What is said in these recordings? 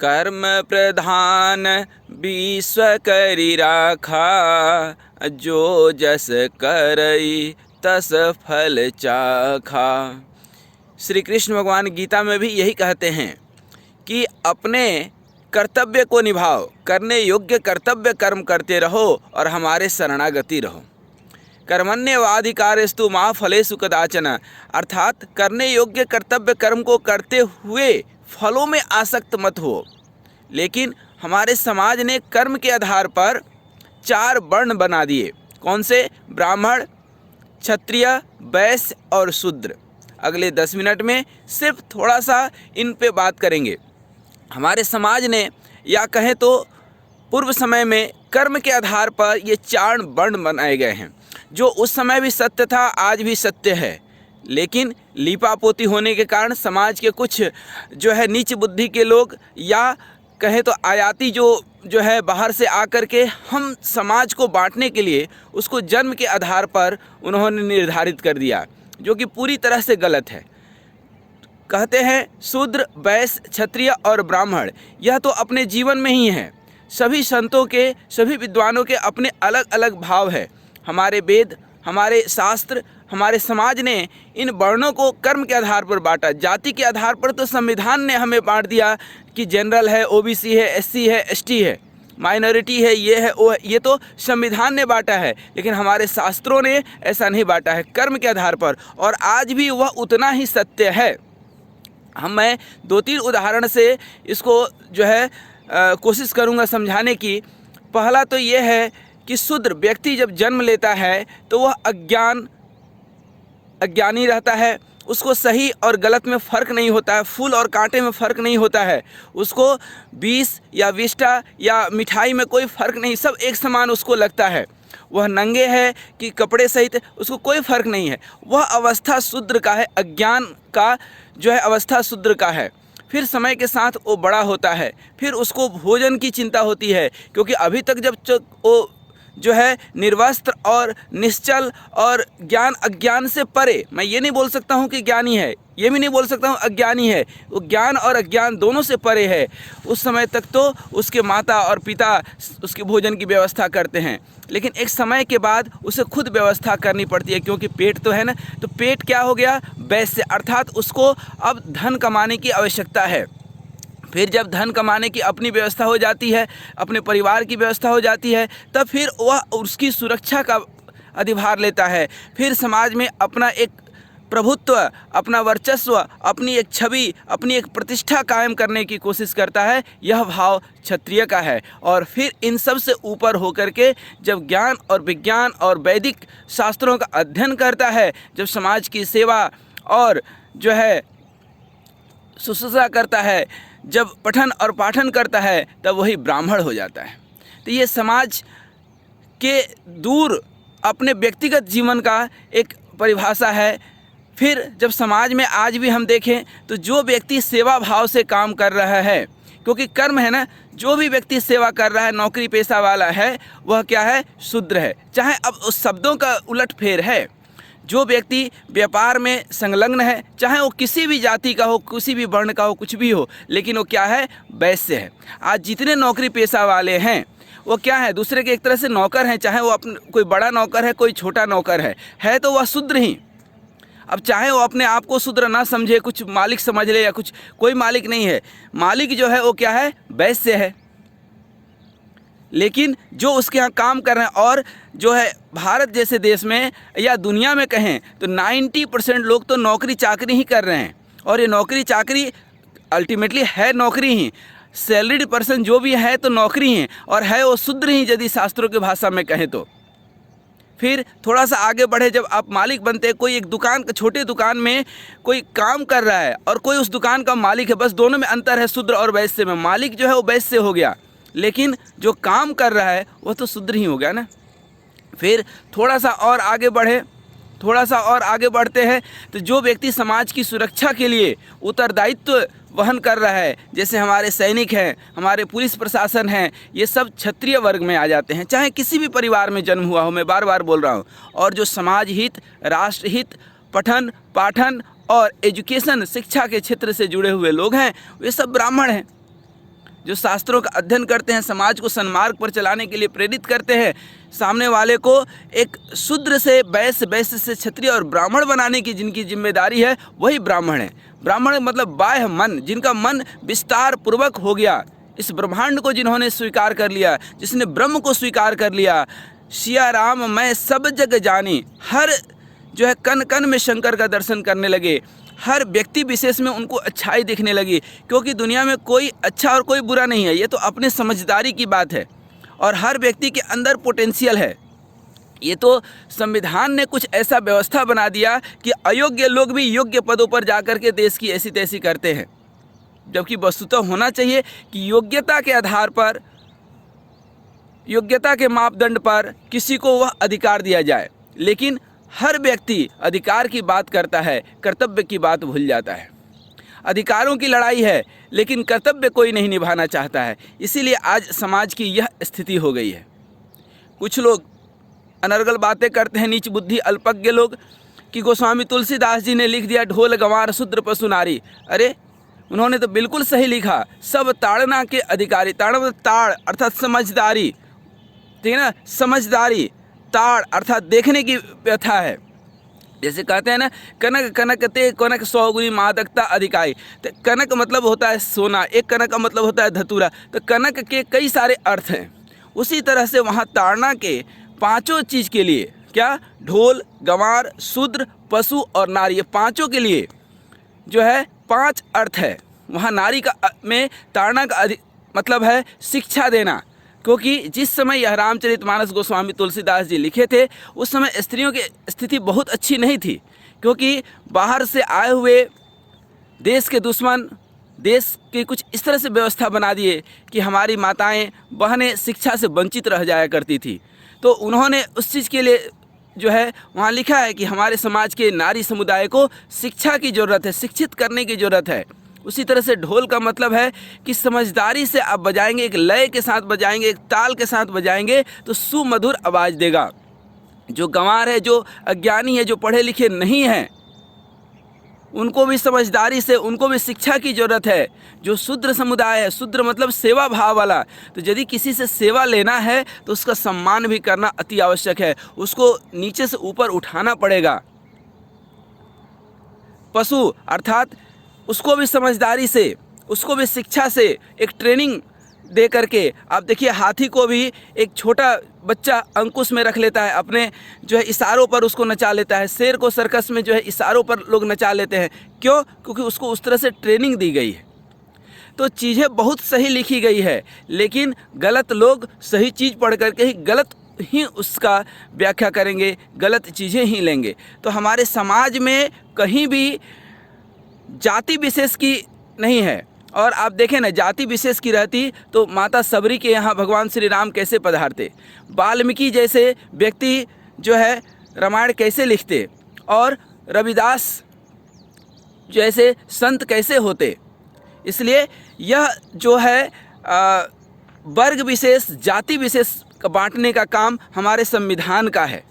कर्म प्रधान विश्व करी राखा, जो जस करई तस फल चाखा। श्री कृष्ण भगवान गीता में भी यही कहते हैं कि अपने कर्तव्य को निभाओ, करने योग्य कर्तव्य कर्म करते रहो और हमारे शरणागति रहो। कर्मण्येवाधिकारस्तु मा फलेषु कदाचन, अर्थात करने योग्य कर्तव्य कर्म को करते हुए फलों में आसक्त मत हो। लेकिन हमारे समाज ने कर्म के आधार पर 4 वर्ण बना दिए। कौन से? ब्राह्मण, क्षत्रिय, वैश्य और शूद्र। अगले 10 मिनट में सिर्फ थोड़ा सा इन पे बात करेंगे। हमारे समाज ने, या कहें तो पूर्व समय में, कर्म के आधार पर ये 4 वर्ण बनाए गए हैं, जो उस समय भी सत्य था, आज भी सत्य है। लेकिन लीपापोती होने के कारण समाज के कुछ जो है नीच बुद्धि के लोग, या कहें तो आयाती जो है बाहर से आकर के हम समाज को बांटने के लिए उसको जन्म के आधार पर उन्होंने निर्धारित कर दिया, जो कि पूरी तरह से गलत है। कहते हैं शूद्र, वैश्य, क्षत्रिय और ब्राह्मण, यह तो अपने जीवन में ही है। सभी संतों के, सभी विद्वानों के अपने अलग अलग भाव है। हमारे वेद, हमारे शास्त्र, हमारे समाज ने इन वर्णों को कर्म के आधार पर बांटा। जाति के आधार पर तो संविधान ने हमें बांट दिया कि जनरल है, ओबीसी है, एससी है, एसटी है, माइनॉरिटी है, ये है, वो है। ये तो संविधान ने बांटा है, लेकिन हमारे शास्त्रों ने ऐसा नहीं बांटा है, कर्म के आधार पर। और आज भी वह उतना ही सत्य है। मैं 2-3 उदाहरण से इसको जो है कोशिश करूँगा समझाने की। पहला तो ये है कि शूद्र व्यक्ति जब जन्म लेता है तो वह अज्ञानी रहता है। उसको सही और गलत में फ़र्क नहीं होता है, फूल और कांटे में फ़र्क नहीं होता है। उसको बीस या विष्टा या मिठाई में कोई फ़र्क नहीं, सब एक समान उसको लगता है। वह नंगे है कि कपड़े सहित, उसको कोई फ़र्क नहीं है। वह अवस्था शूद्र का है, अज्ञान का जो है अवस्था शूद्र का है। फिर समय के साथ वो बड़ा होता है, फिर उसको भोजन की चिंता होती है, क्योंकि अभी तक जब वो जो है निर्वस्त्र और निश्चल और ज्ञान अज्ञान से परे, मैं ये नहीं बोल सकता हूँ कि ज्ञानी है, ये भी नहीं बोल सकता हूँ अज्ञानी है, वो ज्ञान और अज्ञान दोनों से परे है। उस समय तक तो उसके माता और पिता उसके भोजन की व्यवस्था करते हैं, लेकिन एक समय के बाद उसे खुद व्यवस्था करनी पड़ती है, क्योंकि पेट तो है ना। तो पेट क्या हो गया? वैश्य, अर्थात उसको अब धन कमाने की आवश्यकता है। फिर जब धन कमाने की अपनी व्यवस्था हो जाती है, अपने परिवार की व्यवस्था हो जाती है, तब फिर वह उसकी सुरक्षा का अधिभार लेता है। फिर समाज में अपना एक प्रभुत्व, अपना वर्चस्व, अपनी एक छवि, अपनी एक प्रतिष्ठा कायम करने की कोशिश करता है। यह भाव क्षत्रिय का है। और फिर इन सब से ऊपर होकर के जब ज्ञान और विज्ञान और वैदिक शास्त्रों का अध्ययन करता है, जब समाज की सेवा और जो है शुश्रूषा करता है, जब पठन और पाठन करता है, तब वही ब्राह्मण हो जाता है। तो ये समाज के दूर अपने व्यक्तिगत जीवन का एक परिभाषा है। फिर जब समाज में आज भी हम देखें तो जो व्यक्ति सेवा भाव से काम कर रहा है, क्योंकि कर्म है ना, जो भी व्यक्ति सेवा कर रहा है, नौकरी पेशा वाला है, वह क्या है? शूद्र है। चाहे अब उस शब्दों का उलटफेर है। जो व्यक्ति व्यापार में संलग्न है, चाहे वो किसी भी जाति का हो, किसी भी वर्ण का हो, कुछ भी हो, लेकिन वो क्या है? वैश्य है। आज जितने नौकरी पेशा वाले हैं वो क्या है? दूसरे के एक तरह से नौकर हैं, चाहे वो अपने कोई बड़ा नौकर है, कोई छोटा नौकर है तो वह शूद्र ही। अब चाहे वो अपने आप को शूद्र ना समझे, कुछ मालिक समझ ले, या कुछ, कोई मालिक नहीं है। मालिक जो है वो क्या है? वैश्य है। लेकिन जो उसके यहाँ काम कर रहे हैं, और जो है भारत जैसे देश में या दुनिया में कहें तो 90% लोग तो नौकरी चाकरी ही कर रहे हैं। और ये नौकरी चाकरी अल्टीमेटली है नौकरी ही, सैलरीड पर्सन जो भी है तो नौकरी ही, और है वो शूद्र ही यदि शास्त्रों की भाषा में कहें तो। फिर थोड़ा सा आगे बढ़े, जब आप मालिक बनते हैं, कोई एक दुकान, छोटे दुकान में कोई काम कर रहा है और कोई उस दुकान का मालिक है, बस दोनों में अंतर है शूद्र और वैश्य में। मालिक जो है वो वैश्य हो गया, लेकिन जो काम कर रहा है वो तो शूद्र ही हो गया ना। फिर थोड़ा सा और आगे बढ़ते हैं तो जो व्यक्ति समाज की सुरक्षा के लिए उत्तरदायित्व वहन कर रहा है, जैसे हमारे सैनिक हैं, हमारे पुलिस प्रशासन हैं, ये सब क्षत्रिय वर्ग में आ जाते हैं। चाहे किसी भी परिवार में जन्म हुआ हो, मैं बार बार बोल रहा हूँ। और जो समाज हित, राष्ट्र हित, पठन पाठन और एजुकेशन, शिक्षा के क्षेत्र से जुड़े हुए लोग हैं, वे सब ब्राह्मण हैं। जो शास्त्रों का अध्ययन करते हैं, समाज को सन्मार्ग पर चलाने के लिए प्रेरित करते हैं, सामने वाले को एक शूद्र से वैश्य, वैश्य से क्षत्रिय और ब्राह्मण बनाने की जिनकी जिम्मेदारी है, वही ब्राह्मण है। ब्राह्मण मतलब बाह्य मन, जिनका मन विस्तार पूर्वक हो गया, इस ब्रह्मांड को जिन्होंने स्वीकार कर लिया, जिसने ब्रह्म को स्वीकार कर लिया। सिया राम मैं सब जग जानी, हर जो है कण कण में शंकर का दर्शन करने लगे, हर व्यक्ति विशेष में उनको अच्छाई दिखने लगी, क्योंकि दुनिया में कोई अच्छा और कोई बुरा नहीं है, ये तो अपने समझदारी की बात है, और हर व्यक्ति के अंदर पोटेंशियल है। ये तो संविधान ने कुछ ऐसा व्यवस्था बना दिया कि अयोग्य लोग भी योग्य पदों पर जाकर के देश की ऐसी तैसी करते हैं, जबकि वस्तुतः होना चाहिए कि योग्यता के आधार पर, योग्यता के मापदंड पर किसी को वह अधिकार दिया जाए। लेकिन हर व्यक्ति अधिकार की बात करता है, कर्तव्य की बात भूल जाता है। अधिकारों की लड़ाई है, लेकिन कर्तव्य कोई नहीं निभाना चाहता है। इसीलिए आज समाज की यह स्थिति हो गई है। कुछ लोग अनर्गल बातें करते हैं, नीच बुद्धि अल्पज्ञ लोग, कि गोस्वामी तुलसीदास जी ने लिख दिया ढोल गंवार शूद्र पशु नारी। अरे उन्होंने तो बिल्कुल सही लिखा, सब ताड़ना के अधिकारी। ताड़ मतलब ताड़ अर्थात समझदारी, ठीक है ना, समझदारी। ताड़ अर्थात देखने की व्यथा है। जैसे कहते हैं ना, कनक कनक ते कनक 100 गुनी मादकता अधिकारी। तो कनक मतलब होता है सोना, एक कनक का मतलब होता है धतूरा। तो कनक के कई सारे अर्थ हैं। उसी तरह से वहाँ ताड़ना के पांचों चीज़ के लिए, क्या, ढोल गंवार शूद्र पशु और नारी, ये पांचों के लिए जो है 5 अर्थ है। वहाँ नारी का में ताड़ना का मतलब है शिक्षा देना, क्योंकि जिस समय यह रामचरितमानस गोस्वामी तुलसीदास जी लिखे थे, उस समय स्त्रियों की स्थिति बहुत अच्छी नहीं थी, क्योंकि बाहर से आए हुए देश के दुश्मन देश की कुछ इस तरह से व्यवस्था बना दिए कि हमारी माताएं बहनें शिक्षा से वंचित रह जाया करती थी। तो उन्होंने उस चीज़ के लिए जो है वहाँ लिखा है कि हमारे समाज के नारी समुदाय को शिक्षा की ज़रूरत है, शिक्षित करने की ज़रूरत है। उसी तरह से ढोल का मतलब है कि समझदारी से आप बजाएंगे, एक लय के साथ बजाएंगे, एक ताल के साथ बजाएंगे तो सुमधुर आवाज़ देगा। जो गंवार है, जो अज्ञानी है, जो पढ़े लिखे नहीं हैं, उनको भी समझदारी से, उनको भी शिक्षा की ज़रूरत है। जो शूद्र समुदाय है, शूद्र मतलब सेवा भाव वाला, तो यदि किसी से सेवा लेना है तो उसका सम्मान भी करना अति आवश्यक है, उसको नीचे से ऊपर उठाना पड़ेगा। पशु अर्थात उसको भी समझदारी से, उसको भी शिक्षा से, एक ट्रेनिंग दे करके। आप देखिए, हाथी को भी एक छोटा बच्चा अंकुश में रख लेता है, अपने जो है इशारों पर उसको नचा लेता है। शेर को सर्कस में जो है इशारों पर लोग नचा लेते हैं। क्यों? क्योंकि उसको उस तरह से ट्रेनिंग दी गई है। तो चीज़ें बहुत सही लिखी गई है, लेकिन गलत लोग सही चीज़ पढ़ करके ही गलत ही उसका व्याख्या करेंगे, गलत चीज़ें ही लेंगे। तो हमारे समाज में कहीं भी जाति विशेष की नहीं है। और आप देखें ना, जाति विशेष की रहती तो माता सबरी के यहाँ भगवान श्री राम कैसे पधारते, वाल्मीकि जैसे व्यक्ति जो है रामायण कैसे लिखते, और रविदास जैसे संत कैसे होते। इसलिए यह जो है वर्ग विशेष, जाति विशेष का बांटने का काम हमारे संविधान का है,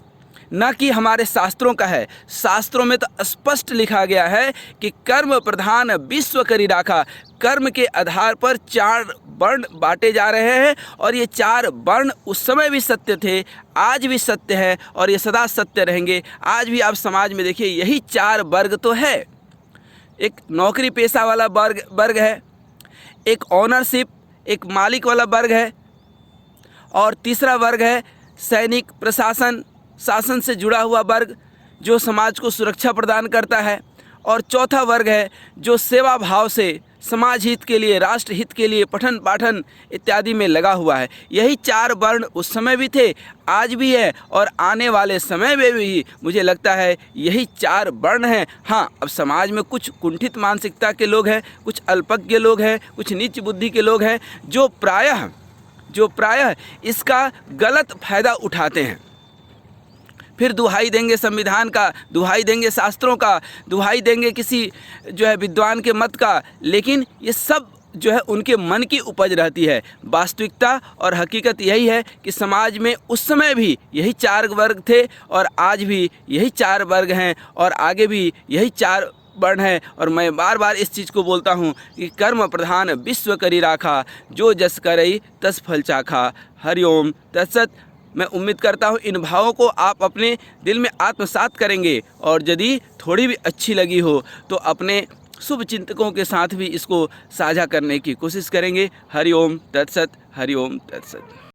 न कि हमारे शास्त्रों का है। शास्त्रों में तो स्पष्ट लिखा गया है कि कर्म प्रधान विश्व करी राखा। कर्म के आधार पर 4 वर्ण बांटे जा रहे हैं, और ये 4 वर्ण उस समय भी सत्य थे, आज भी सत्य है, और ये सदा सत्य रहेंगे। आज भी आप समाज में देखिए, यही 4 वर्ग तो है। एक नौकरी पेशा वाला वर्ग है, एक ऑनरशिप, एक मालिक वाला वर्ग है, और तीसरा वर्ग है सैनिक, प्रशासन, शासन से जुड़ा हुआ वर्ग जो समाज को सुरक्षा प्रदान करता है, और चौथा वर्ग है जो सेवा भाव से समाज हित के लिए, राष्ट्र हित के लिए पठन पाठन इत्यादि में लगा हुआ है। यही 4 वर्ण उस समय भी थे, आज भी है, और आने वाले समय में भी मुझे लगता है यही 4 वर्ण हैं। हाँ, अब समाज में कुछ कुंठित मानसिकता के लोग हैं, कुछ अल्पज्ञ लोग हैं, कुछ नीच बुद्धि के लोग हैं, जो प्रायः इसका गलत फायदा उठाते हैं। फिर दुहाई देंगे संविधान का, दुहाई देंगे शास्त्रों का, दुहाई देंगे किसी जो है विद्वान के मत का, लेकिन ये सब जो है उनके मन की उपज रहती है। वास्तविकता और हकीकत यही है कि समाज में उस समय भी यही 4 वर्ग थे, और आज भी यही 4 वर्ग हैं, और आगे भी यही 4 वर्ण है। और मैं बार बार इस चीज़ को बोलता हूँ कि कर्म प्रधान विश्व करी राखा, जो जस करई तस फल चाखा। हरिओम तत्सत। मैं उम्मीद करता हूँ इन भावों को आप अपने दिल में आत्मसात करेंगे, और यदि थोड़ी भी अच्छी लगी हो तो अपने शुभ चिंतकों के साथ भी इसको साझा करने की कोशिश करेंगे। हरिओम तत्सत। हरिओम तत्सत।